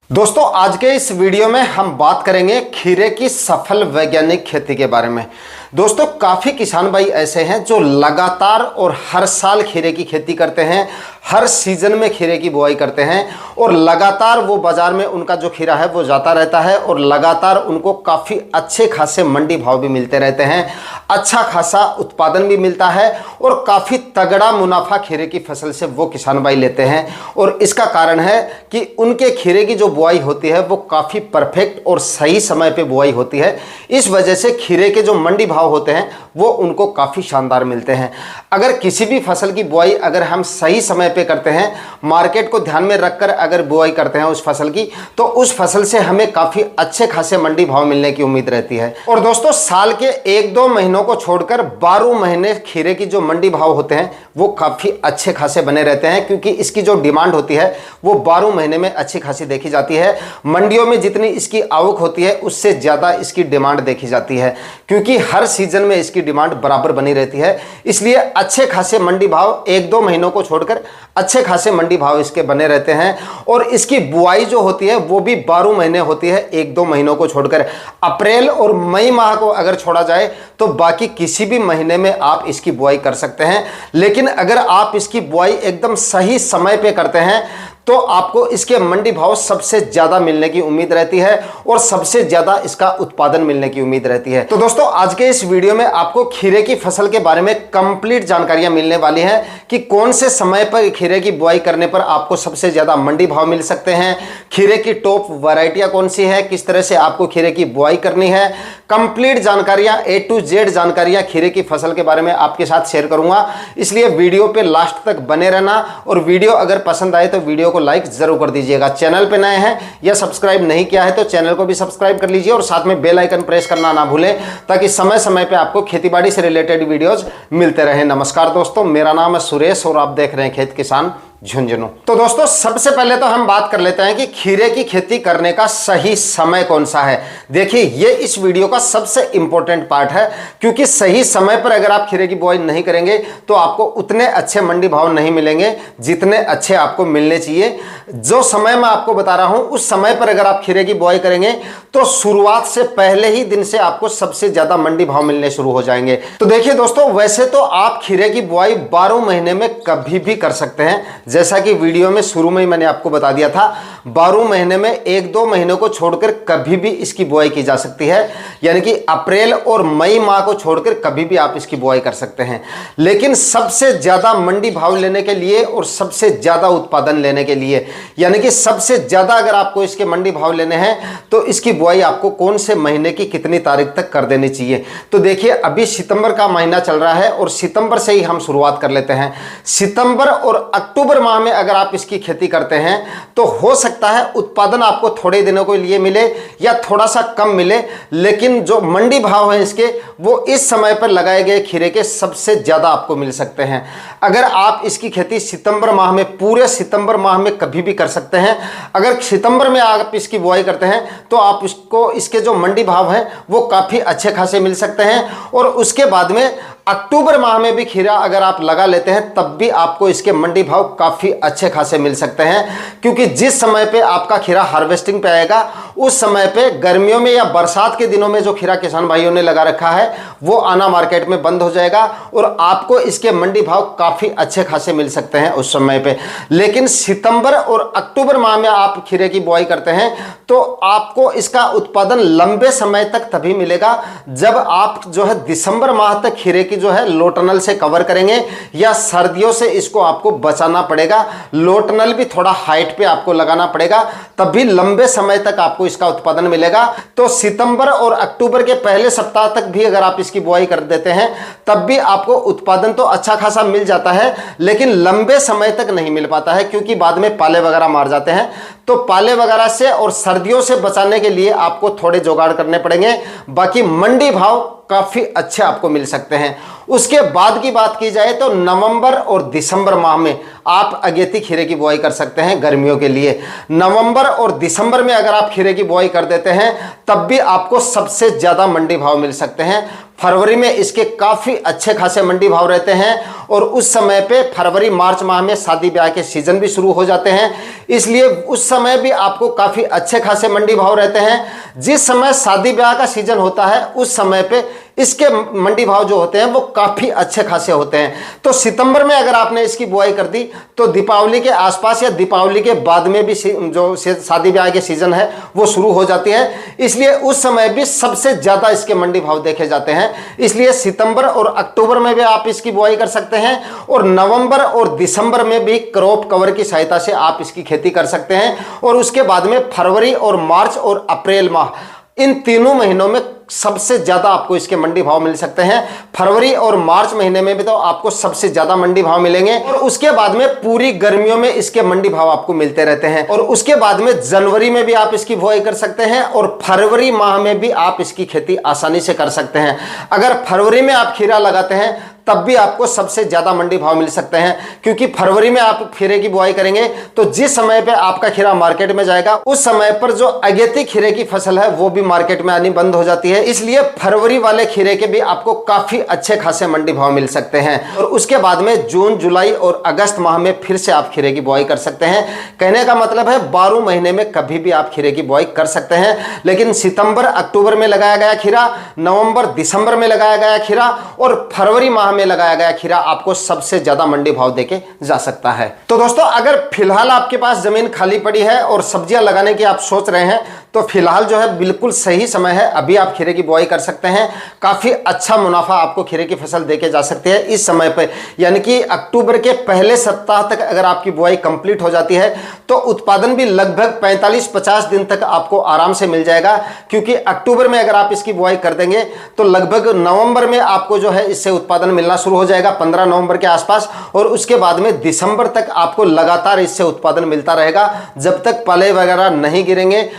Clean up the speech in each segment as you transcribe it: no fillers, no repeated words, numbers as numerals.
दोस्तों आज के इस वीडियो में हम बात करेंगे खीरे की सफल वैज्ञानिक खेती के बारे में। दोस्तों काफ़ी किसान भाई ऐसे हैं जो लगातार और हर साल खीरे की खेती करते हैं, हर सीजन में खीरे की बुआई करते हैं और लगातार वो बाज़ार में उनका जो खीरा है वो जाता रहता है और लगातार उनको काफ़ी अच्छे खासे मंडी भाव भी मिलते रहते हैं, अच्छा खासा उत्पादन भी मिलता है और काफ़ी तगड़ा मुनाफा खीरे की फसल से वो किसान भाई लेते हैं। और इसका कारण है कि उनके खीरे की जो बुआई होती है वो काफ़ी परफेक्ट और सही समय पे बुआई होती है। इस वजह से खीरे के जो मंडी भाव होते हैं वो उनको काफ़ी शानदार मिलते हैं। अगर किसी भी फसल की बुआई अगर हम सही समय पे करते हैं, मार्केट को ध्यान में रखकर अगर बुआई करते हैं उस फसल की, तो उस फसल से हमें काफ़ी अच्छे खासे मंडी भाव मिलने की उम्मीद रहती है। और दोस्तों साल के 1-2 महीनों को छोड़कर 12 महीने खीरे की जो मंडी भाव होते हैं वो काफ़ी अच्छे खासे बने रहते हैं, क्योंकि इसकी जो डिमांड होती है वो 12 महीने में अच्छी खासी देखी जाती है। मंडियों में जितनी इसकी आवक होती है उससे ज़्यादा इसकी डिमांड देखी जाती है, क्योंकि हर सीजन में इसकी डिमांड बराबर बनी रहती है। इसलिए अच्छे खासे मंडी भाव 1-2 महीनों को छोड़कर अच्छे खासे मंडी भाव इसके बने रहते हैं। और इसकी बुआई जो होती है वो भी 12 महीने होती है, 1-2 महीनों को छोड़कर। अप्रैल और मई माह को अगर छोड़ा जाए तो बाकी किसी भी महीने में आप इसकी बुआई कर सकते हैं। लेकिन अगर आप इसकी बुआई एकदम सही समय पे करते हैं तो आपको इसके मंडी भाव सबसे ज़्यादा मिलने की उम्मीद रहती है और सबसे ज़्यादा इसका उत्पादन मिलने की उम्मीद रहती है। तो दोस्तों आज के इस वीडियो में आपको खीरे की फसल के बारे में कंप्लीट जानकारियां मिलने वाली हैं कि कौन से समय पर खीरे की बुआई करने पर आपको सबसे ज़्यादा मंडी भाव मिल सकते हैं, खीरे की टॉप वैरायटियां कौन सी है, किस तरह से आपको खीरे की बुआई करनी है। कंप्लीट जानकारियां A to Z जानकारियां खीरे की फसल के बारे में आपके साथ शेयर करूंगा, इसलिए वीडियो पे लास्ट तक बने रहना। और वीडियो अगर पसंद आए तो वीडियो को लाइक जरूर कर दीजिएगा। चैनल पे नए हैं या सब्सक्राइब नहीं किया है तो चैनल को भी सब्सक्राइब कर लीजिए और साथ में बेल आइकन प्रेस करना ना भूलें, ताकि समय समय पे आपको खेतीबाड़ी से रिलेटेड वीडियोज मिलते रहे। नमस्कार दोस्तों, मेरा नाम है सुरेश और आप देख रहे हैं खेत किसान झुंझुनू। तो दोस्तों सबसे पहले तो हम बात कर लेते हैं कि खीरे की खेती करने का सही समय कौन सा है। देखिए ये इस वीडियो का सबसे इंपॉर्टेंट पार्ट है, क्योंकि सही समय पर अगर आप खीरे की बुआई नहीं करेंगे तो आपको उतने अच्छे मंडी भाव नहीं मिलेंगे जितने अच्छे आपको मिलने चाहिए। जो समय मैं आपको बता रहा हूं उस समय पर अगर आप खीरे की बुआई करेंगे तो शुरुआत से पहले ही दिन से आपको सबसे ज्यादा मंडी भाव मिलने शुरू हो जाएंगे। तो देखिए दोस्तों, वैसे तो आप खीरे की बुआई 12 महीने में कभी भी कर सकते हैं, जैसा कि वीडियो में शुरू में ही मैंने आपको बता दिया था। 12 महीने में 1-2 महीनों को छोड़कर कभी भी इसकी बुआई की जा सकती है, यानी कि अप्रैल और मई माह को छोड़कर कभी भी आप इसकी बुआई कर सकते हैं। लेकिन सबसे ज्यादा मंडी भाव लेने के लिए और सबसे ज्यादा उत्पादन लेने के लिए, यानी कि सबसे ज्यादा अगर आपको इसके मंडी भाव लेने हैं तो इसकी बुआई आपको कौन से महीने की कितनी तारीख तक कर देनी चाहिए। तो देखिए अभी सितंबर का महीना चल रहा है और सितंबर से ही हम शुरुआत कर लेते हैं। सितंबर और अक्टूबर माह में अगर आप इसकी खेती करते हैं तो हो सकता है उत्पादन आपको थोड़े दिनों के लिए मिले या थोड़ा सा कम मिले, लेकिन जो मंडी भाव है इसके वो इस समय पर लगाए गए खीरे के सबसे ज्यादा आपको मिल सकते हैं। अगर आप इसकी खेती सितंबर माह में, पूरे सितंबर माह में कभी भी कर सकते हैं। अगर सितंबर में आप इसकी बुआई करते हैं तो आप इसको, इसके जो मंडी भाव हैं वो काफी अच्छे खासे मिल सकते हैं। और उसके बाद में अक्टूबर माह में भी खीरा अगर आप लगा लेते हैं तब भी आपको इसके मंडी भाव काफ़ी अच्छे खासे मिल सकते हैं, क्योंकि जिस समय पे आपका खीरा हार्वेस्टिंग पे आएगा उस समय पे गर्मियों में या बरसात के दिनों में जो खीरा किसान भाइयों ने लगा रखा है वो आना मार्केट में बंद हो जाएगा और आपको इसके मंडी भाव काफ़ी अच्छे खासे मिल सकते हैं उस समय पे। लेकिन सितंबर और अक्टूबर माह में आप खीरे की बुआई करते हैं तो आपको इसका उत्पादन लंबे समय तक तभी मिलेगा जब आप जो है दिसंबर माह तक खीरे की जो है लो टनल से कवर करेंगे, या सर्दियों से इसको आपको बचाना पड़ेगा। लो टनल भी थोड़ा हाइट पे आपको लगाना पड़ेगा, तब भी लंबे समय तक आपको इसका उत्पादन मिलेगा। तो सितंबर और अक्टूबर के पहले सप्ताह तक भी अगर आप इसकी बुआई कर देते हैं तब भी आपको उत्पादन तो अच्छा खासा मिल जाता है, लेकिन लंबे समय तक नहीं मिल पाता है, क्योंकि बाद में पाले वगैरह मार जाते हैं। तो पाले वगैरह से और सर्दियों से बचाने के लिए आपको थोड़े जुगाड़ करने पड़ेंगे, बाकी मंडी भाव काफ़ी अच्छे आपको मिल सकते हैं। उसके बाद की बात की जाए तो नवंबर और दिसंबर माह में आप अगेती खीरे की बुआई कर सकते हैं गर्मियों के लिए। नवंबर और दिसंबर में अगर आप खीरे की बुआई कर देते हैं तब भी आपको सबसे ज्यादा मंडी भाव मिल सकते हैं। फरवरी में इसके काफी अच्छे खासे मंडी भाव रहते हैं और उस समय पे फरवरी मार्च माह में शादी ब्याह के सीजन भी शुरू हो जाते हैं, इसलिए उस समय भी आपको काफी अच्छे खासे मंडी भाव रहते हैं। जिस समय शादी ब्याह का सीजन होता है उस समय पे इसके मंडी भाव जो होते हैं वो काफी अच्छे खासे होते हैं। तो सितंबर में अगर आपने इसकी बुआई कर दी तो दीपावली के आसपास या दीपावली के बाद में भी जो शादी ब्याह के सीजन है वो शुरू हो जाती है, इसलिए उस समय भी सबसे ज्यादा इसके मंडी भाव देखे जाते हैं। इसलिए सितंबर और अक्टूबर में भी आप इसकी बुआई कर सकते हैं और नवंबर और दिसंबर में भी क्रॉप कवर की सहायता से आप इसकी खेती कर सकते हैं। और उसके बाद में फरवरी और मार्च और अप्रैल माह, इन तीनों महीनों में सबसे ज्यादा आपको इसके मंडी भाव मिल सकते हैं। फरवरी और मार्च महीने में भी तो आपको सबसे ज्यादा मंडी भाव मिलेंगे और उसके बाद में पूरी गर्मियों में इसके मंडी भाव आपको मिलते रहते हैं। और उसके बाद में जनवरी में भी आप इसकी बुआई कर सकते हैं और फरवरी माह में भी आप इसकी खेती आसानी से कर सकते हैं। अगर फरवरी में आप खीरा लगाते हैं तब भी आपको सबसे ज्यादा मंडी भाव मिल सकते हैं, क्योंकि फरवरी में आप खीरे की बुआई करेंगे तो जिस समय पे आपका खीरा मार्केट में जाएगा उस समय पर जो अगेती खीरे की फसल है वो भी मार्केट में आनी बंद हो जाती है। इसलिए फरवरी वाले खीरे के भी आपको काफी अच्छे खासे मंडी भाव मिल सकते हैं। और उसके बाद में जून, जुलाई और अगस्त माह में फिर से आप खीरे की बुआई कर सकते हैं। कहने का मतलब है 12 महीने में कभी भी आप खीरे की बुआई कर सकते हैं। लेकिन सितंबर अक्टूबर में लगाया गया खीरा, नवंबर दिसंबर में लगाया गया खीरा और फरवरी माह में लगाया गया खीरा आपको सबसे ज्यादा मंडी भाव देके जा सकता है। तो दोस्तों, अगर फिलहाल आपके पास जमीन खाली पड़ी है और सब्जियां लगाने की आप सोच रहे हैं तो फिलहाल जो है बिल्कुल सही समय है, अभी आप खीरे की बुआई कर सकते हैं। काफी अच्छा मुनाफा आपको खीरे की फसल देके जा सकती है इस समय पे, यानी कि अक्टूबर के पहले सप्ताह तक अगर आपकी बुआई कंप्लीट हो जाती है तो उत्पादन भी लगभग 45-50 दिन तक आपको आराम से मिल जाएगा। क्योंकि अक्टूबर में अगर आप इसकी बुआई कर देंगे तो लगभग नवंबर में आपको जो है इससे उत्पादन मिलना शुरू हो जाएगा, 15 नवंबर के आसपास। और उसके बाद में दिसंबर तक आपको लगातार इससे उत्पादन मिलता रहेगा। जब तक पले वगैरह नहीं गिरेंगे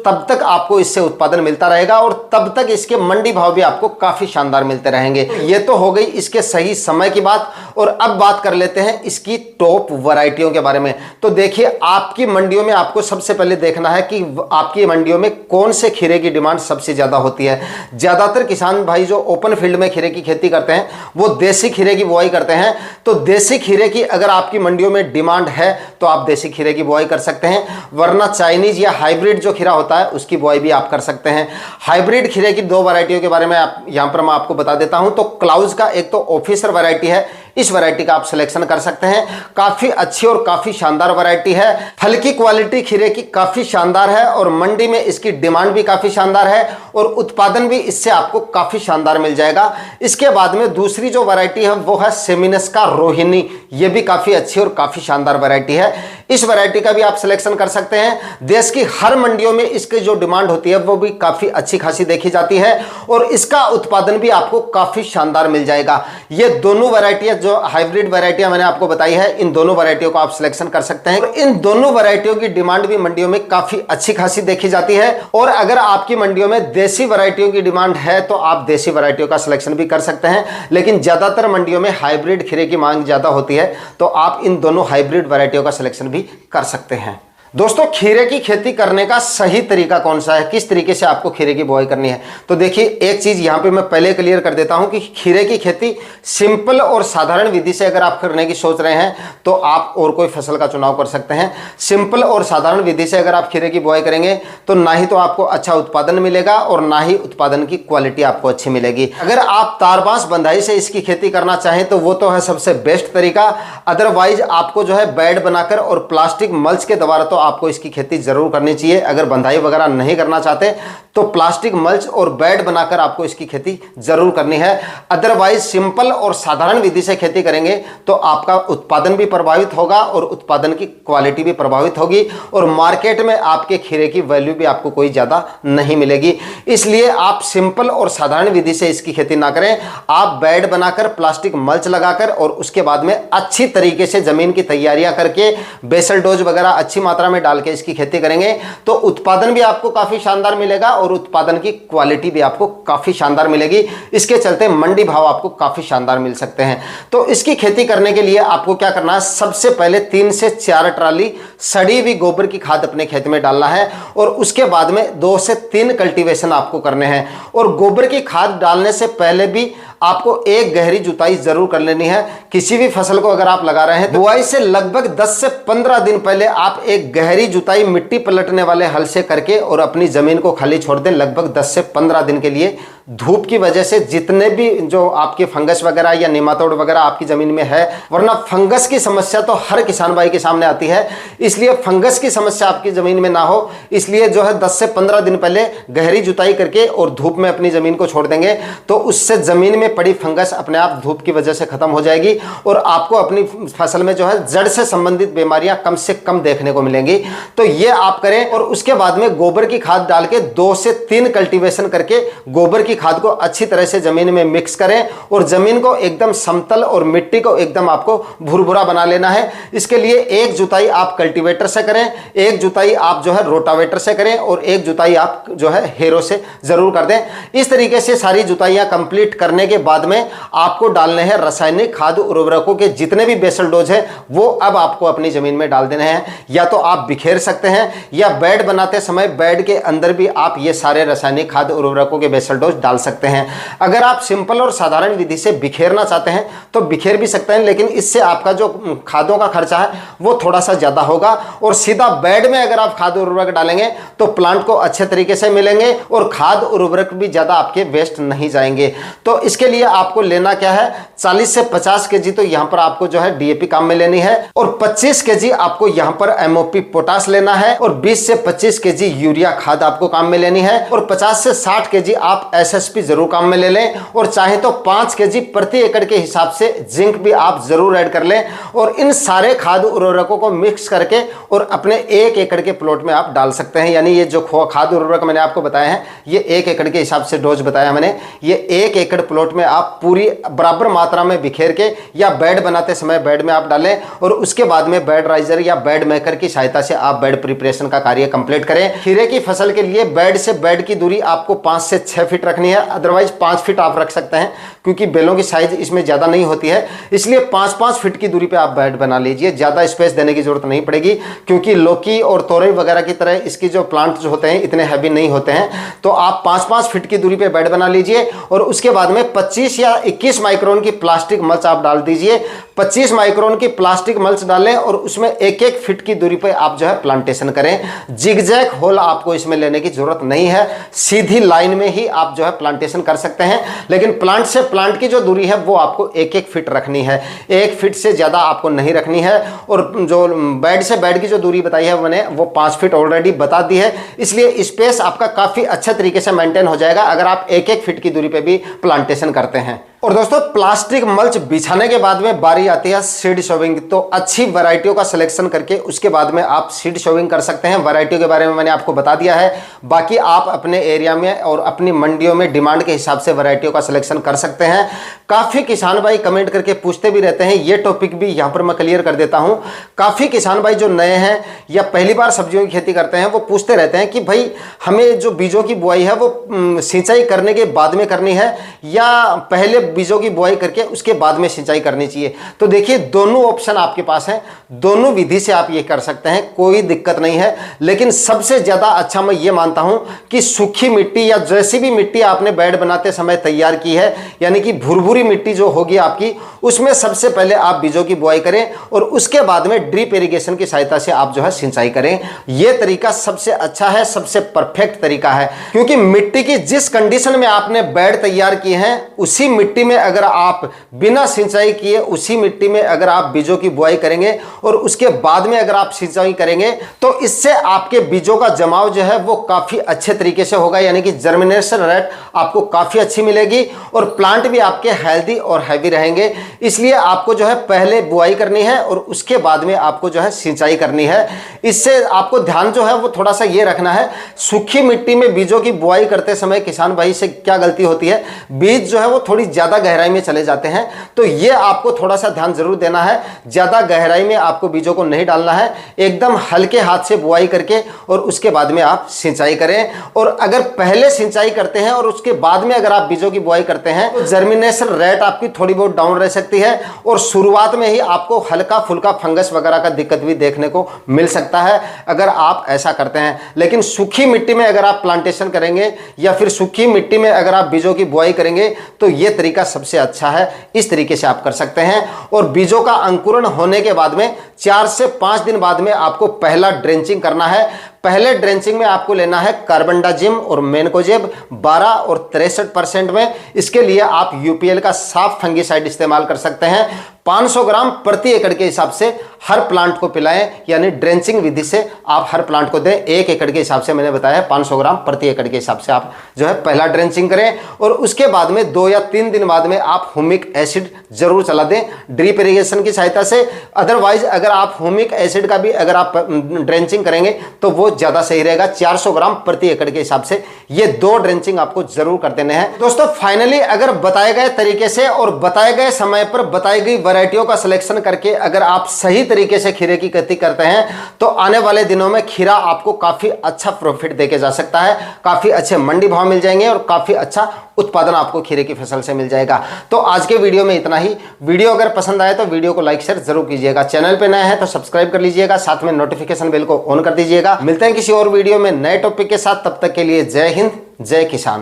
तब तक आपको इससे उत्पादन मिलता रहेगा और तब तक इसके मंडी भाव भी आपको काफी शानदार मिलते रहेंगे। ये तो हो गई इसके सही समय की बात। और अब बात कर लेते हैं इसकी टॉप वैरायटियों के बारे में। तो देखिए, आपकी मंडियों में आपको सबसे पहले देखना है कि आपकी मंडियों में कौन से खीरे की डिमांड सबसे ज्यादा होती है। ज्यादातर किसान भाई जो ओपन फील्ड में खीरे की खेती करते हैं वो देसी खीरे की बुआई करते हैं। तो देसी खीरे की अगर आपकी मंडियों में डिमांड है तो आप देसी खीरे की बुआई कर सकते हैं, वरना चाइनीज या हाइब्रिड जो खीरा होता है उसकी बुआई भी आप कर सकते हैं। हाइब्रिड खीरे की 2 वैरायटियों के बारे में यहां पर मैं आपको बता देता हूं। तो क्लाउज का एक तो ऑफिसर वैरायटी है, इस वैरायटी का आप सिलेक्शन कर सकते हैं। काफी अच्छी और काफी शानदार वैरायटी है। फल की क्वालिटी खीरे की काफी शानदार है और मंडी में इसकी डिमांड भी काफी शानदार है और उत्पादन भी इससे आपको काफी शानदार मिल जाएगा। इसके बाद में दूसरी जो वैरायटी है वो है सेमिनस का रोहिणी। ये भी काफी अच्छी और काफी शानदार वैरायटी है। इस वैरायटी का भी आप सिलेक्शन कर सकते हैं। देश की हर मंडियों में इसकी जो डिमांड होती है वो भी काफी अच्छी खासी देखी जाती है और इसका उत्पादन भी आपको काफी शानदार मिल जाएगा। ये दोनों वैरायटियां जो हाइब्रिड वैरायटियां मैंने आपको बताई है, इन दोनों वैरायटियों को आप सिलेक्शन कर सकते हैं। और इन दोनों वैरायटियों की डिमांड भी मंडियों में काफी अच्छी खासी देखी जाती है। और अगर आपकी मंडियों में देसी वैरायटियों की डिमांड है तो आप देसी वैरायटियों का सिलेक्शन भी कर सकते हैं। लेकिन ज्यादातर मंडियों में हाइब्रिड खीरे की मांग ज्यादा होती है तो आप इन दोनों हाइब्रिड वैरायटियों का सिलेक्शन भी कर सकते हैं। दोस्तों, खीरे की खेती करने का सही तरीका कौन सा है, किस तरीके से आपको खीरे की बुआई करनी है। तो देखिए, एक चीज यहां पे मैं पहले क्लियर कर देता हूं कि खीरे की खेती सिंपल और साधारण विधि से अगर आप करने की सोच रहे हैं तो आप और कोई फसल का चुनाव कर सकते हैं। सिंपल और साधारण विधि से अगर आप खीरे की बुआई करेंगे तो ना ही तो आपको अच्छा उत्पादन मिलेगा और ना ही उत्पादन की क्वालिटी आपको अच्छी मिलेगी। अगर आप तारबांस बंधाई से इसकी खेती करना चाहें तो वो तो है सबसे बेस्ट तरीका। अदरवाइज आपको जो है बेड बनाकर और प्लास्टिक मल्च के द्वारा तो आपको इसकी खेती जरूर करनी चाहिए। अगर बंधाई वगैरह नहीं करना चाहते तो प्लास्टिक मल्च और बेड बनाकर आपको इसकी खेती जरूर करनी है। अदरवाइज सिंपल और साधारण विधि से खेती करेंगे तो आपका उत्पादन भी प्रभावित होगा और उत्पादन की क्वालिटी भी प्रभावित होगी और मार्केट में आपके खीरे की वैल्यू भी आपको कोई ज्यादा नहीं मिलेगी। इसलिए आप सिंपल और साधारण विधि से इसकी खेती ना करें। आप बेड बनाकर प्लास्टिक मल्च लगाकर और उसके बाद में अच्छी तरीके से जमीन की तैयारियां करके बेसल डोज वगैरह अच्छी मात्रा में डाल के इसकी खेती करेंगे तो उत्पादन भी आपको काफी शानदार मिलेगा और उत्पादन की क्वालिटी भी आपको काफी शानदार मिलेगी। इसके चलते मंडी भाव आपको काफी शानदार मिल सकते हैं। तो इसकी खेती करने के लिए आपको क्या करना है, सबसे पहले 3 से 4 ट्राली सड़ी हुई गोबर की खाद अपने खेत में डालना है और उसके बाद में 2 से 3 कल्टीवेशन आपको करने हैं। और गोबर की खाद डालने से पहले भी आपको एक गहरी जुताई जरूर कर लेनी है। किसी भी फसल को अगर आप लगा रहे हैं तो बुआई से लगभग 10 से 15 दिन पहले आप एक गहरी जुताई मिट्टी पलटने वाले हल से करके और अपनी जमीन को खाली छोड़ दें लगभग 10 से 15 दिन के लिए। धूप की वजह से जितने भी जो आपके फंगस वगैरह या निमातोड वगैरह आपकी जमीन में है, वरना फंगस की समस्या तो हर किसान भाई के सामने आती है, इसलिए फंगस की समस्या आपकी जमीन में ना हो इसलिए जो है 10 से 15 दिन पहले गहरी जुताई करके और धूप में अपनी जमीन को छोड़ देंगे तो उससे जमीन में पड़ी फंगस अपने आप धूप की वजह से खत्म हो जाएगी और आपको अपनी फसल में जो है जड़ से संबंधित बीमारियां कम से कम देखने को मिलेंगी। तो ये आप करें और उसके बाद में गोबर की खाद डाल के 2 से 3 कल्टीवेशन करके गोबर की खाद को अच्छी तरह से जमीन में मिक्स करें और जमीन को एकदम समतल और मिट्टी को एकदम आपको भुरभुरा बना लेना है। इसके लिए एक जुताई आप कल्टीवेटर से करें, एक जुताई आप जो है रोटावेटर से करें और एक जुताई आप जो है हेरो से जरूर कर दें। इस तरीके से सारी जुताइयां कंप्लीट करने के बाद में आपको डालने हैं रासायनिक खाद उर्वरकों के जितने भी बेसल डोज है वो अब आपको अपनी जमीन में डाल देने हैं। या तो आप बिखेर सकते हैं या बेड बनाते समय बेड के अंदर भी आप ये सारे रासायनिक खाद उर्वरकों के बेसल डोज डाल सकते हैं। अगर आप सिंपल और साधारण विधि से बिखेरना चाहते हैं तो बिखेर भी सकते हैं, लेकिन इससे आपका जो खादों का खर्चा है वो थोड़ा सा ज्यादा होगा। और सीधा बेड में अगर आप खाद उर्वरक डालेंगे तो प्लांट को अच्छे तरीके से मिलेंगे और खाद उर्वरक भी ज्यादा आपके वेस्ट नहीं जाएंगे। तो इसके लिए आपको लेना क्या है, 40 से 50 केजी तो यहां पर आपको जो है डीएपी काम में लेनी है और 25 केजी आपको यहां पर एमओपी पोटास लेना है और 20 से 25 केजी यूरिया खाद आपको काम में लेनी है और 50 से 60 केजी आप एसएसपी जरूर काम में ले लें और चाहे तो 5 केजी प्रति एकड़ के हिसाब से जिंक भी आप जरूर ऐड कर लें और इन सारे खाद उर्वरकों को मिक्स करके और अपने 1 एकड़ के प्लॉट में आप डाल सकते हैं। यानी ये जो खाद उर्वरक मैंने आपको बताया है ये 1 एकड़ के हिसाब से डोज बताया मैंने, ये 1 एकड़ प्लॉट में आप पूरी बराबर मात्रा में बिखेर के या बेड बनाते समय बेड में आप डालें और उसके बाद में बेड राइजर या बेड मेकर की सहायता से आप बेड प्रिपरेशन का कार्य कंप्लीट करें। खीरे की फसल के लिए बेड से बेड की दूरी आपको 5 से 6 फीट रखनी है, अदरवाइज 5 फीट आप रख सकते हैं क्योंकि बेलों की साइज इसमें ज्यादा नहीं होती है, इसलिए 5-5 फीट की दूरी पे आप बेड बना लीजिए। ज्यादा स्पेस देने की जरूरत नहीं पड़ेगी क्योंकि लौकी और तोरई वगैरह की तरह इसकी जो प्लांट जो होते हैं इतने हैवी नहीं होते हैं। तो आप 5-5 फीट की दूरी पे बेड बना लीजिए और उसके बाद में 25 या 21 माइक्रोन की प्लास्टिक मल्च आप डाल दीजिए। 25 माइक्रोन की प्लास्टिक मल्च डालें और उसमें 1-1 फीट की दूरी पे आप जो है प्लांटेशन करें। जिगजैग होल आपको इसमें लेने की जरूरत नहीं है, सीधी लाइन में ही आप जो है प्लांटेशन कर सकते हैं, लेकिन प्लांट से प्लांट की जो दूरी है वो आपको 1-1 फीट रखनी है, 1 फीट से ज्यादा आपको नहीं रखनी है। और जो बेड से बेड की जो दूरी बताई है मैंने वो 5 फीट ऑलरेडी बता दी है, इसलिए स्पेस आपका काफी अच्छे तरीके से मेंटेन हो जाएगा अगर आप 1-1 फीट की दूरी पे भी प्लांटेशन करते हैं। और दोस्तों प्लास्टिक मल्च बिछाने के बाद में बारी आती है सीड शोविंग। तो अच्छी वैरायटियों का सिलेक्शन करके उसके बाद में आप सीड शोविंग कर सकते हैं। वैरायटियों के बारे में मैंने आपको बता दिया है, बाकी आप अपने एरिया में और अपनी मंडियों में डिमांड के हिसाब से वैरायटियों का सिलेक्शन कर सकते हैं। काफी किसान भाई कमेंट करके पूछते भी रहते हैं, ये टॉपिक भी यहाँ पर मैं क्लियर कर देता हूँ। काफी किसान भाई जो नए हैं या पहली बार सब्जियों की खेती करते हैं वो पूछते रहते हैं कि भाई हमें जो बीजों की बुआई है वो सिंचाई करने के बाद में करनी है या पहले बीजों की बुआई करके उसके बाद में सिंचाई करनी चाहिए। तो देखिए दोनों ऑप्शन आपके पास हैं, दोनों विधि से आप ये कर सकते हैं, कोई दिक्कत नहीं है। लेकिन सबसे ज्यादा अच्छा मैं ये मानता हूं कि सूखी मिट्टी या जैसी भी मिट्टी आपने बेड बनाते समय तैयार की है, यानी कि भुरभुरी मिट्टी जो होगी आपकी, उसमें सबसे पहले आप बीजों की बुआई करें और उसके बाद में ड्रिप इरिगेशन की सहायता से आप जो है सिंचाई करें। यह तरीका सबसे अच्छा है, सबसे परफेक्ट तरीका है, क्योंकि मिट्टी की जिस कंडीशन में आपने बेड तैयार किए हैं उसी मिट्टी में अगर आप बिना सिंचाई किए उसी मिट्टी में अगर आप बीजों की बुआई करेंगे और उसके बाद में अगर आप सिंचाई करेंगे तो इससे आपके बीजों का जमाव जो है वो काफी अच्छे तरीके से होगा, यानी कि जर्मिनेशन रेट आपको काफी अच्छी मिलेगी और प्लांट भी आपके हेल्दी और हैवी रहेंगे। इसलिए आपको जो है पहले बुआई करनी है और उसके बाद में आपको जो है सिंचाई करनी है। इससे आपको ध्यान जो है वो थोड़ा सा ये रखना है, सूखी मिट्टी में बीजों की बुआई करते समय किसान भाई से क्या गलती होती है, बीज जो है वो थोड़ी ज्यादा ज़्यादा गहराई में चले जाते हैं। तो ये आपको थोड़ा सा ध्यान जरूर देना है, ज़्यादा गहराई में आपको बीजों को नहीं डालना है, एकदम हल्के हाथ से बुआई करके और उसके बाद में आप सिंचाई करें। और अगर पहले सिंचाई करते हैं और उसके बाद में अगर आप बीजों की बुआई करते हैं तो जर्मिनेशन रेट आपकी थोड़ी बहुत डाउन रह सकती है और शुरुआत में ही आपको हल्का फुल्का फंगस वगैरह का दिक्कत भी देखने को मिल सकता है अगर आप ऐसा करते हैं। लेकिन सूखी मिट्टी में अगर आप प्लांटेशन करेंगे या फिर सूखी मिट्टी में अगर आप बीजों की बुआई करेंगे तो यह तरीका सबसे अच्छा है। इस तरीके से आप कर सकते हैं। और बीजों का अंकुरण होने के बाद में 4 से 5 दिन बाद में आपको पहला ड्रेंचिंग करना है। पहले ड्रेंचिंग में आपको लेना है कार्बेंडाजिम और मेनकोजेब 12 और 63% में। इसके लिए आप यूपीएल का साफ फंगिसाइड इस्तेमाल कर सकते हैं। 500 ग्राम प्रति एकड़ के हिसाब से हर प्लांट को पिलाएं, यानी ड्रेंचिंग विधि से आप हर प्लांट को दें। 1 एकड़ के हिसाब से मैंने बताया 500 ग्राम प्रति एकड़ के हिसाब से आप जो है पहला ड्रेंचिंग करें। और उसके बाद में 2 या 3 दिन बाद में आप ह्यूमिक एसिड जरूर चला दें ड्रिप इरिगेशन की सहायता से। अदरवाइज अगर आप ह्यूमिक एसिड का भी अगर आप ड्रेंचिंग करेंगे तो वो ज्यादा सही रहेगा। 400 ग्राम प्रति एकड़ के हिसाब से ये 2 ड्रेंचिंग आपको जरूर कर देने हैं। दोस्तों फाइनली अगर बताए गए तरीके से और बताए गए समय पर बताई गई वैरायटियों का सिलेक्शन करके अगर आप सही तरीके से खीरे की खेती करते हैं तो आने वाले दिनों में खीरा आपको काफी अच्छा प्रॉफिट देके जा सकता है, काफी अच्छे मंडी भाव मिल जाएंगे और काफी अच्छा उत्पादन आपको खीरे की फसल से मिल जाएगा। तो आज के वीडियो में इतना ही। वीडियो अगर पसंद आए तो वीडियो को लाइक शेयर जरूर कीजिएगा। चैनल पे नए हैं तो सब्सक्राइब कर लीजिएगा, साथ में नोटिफिकेशन बेल को ऑन कर दीजिएगा। मिलते हैं किसी और वीडियो में नए टॉपिक के साथ, तब तक के लिए जय हिंद, जय किसान।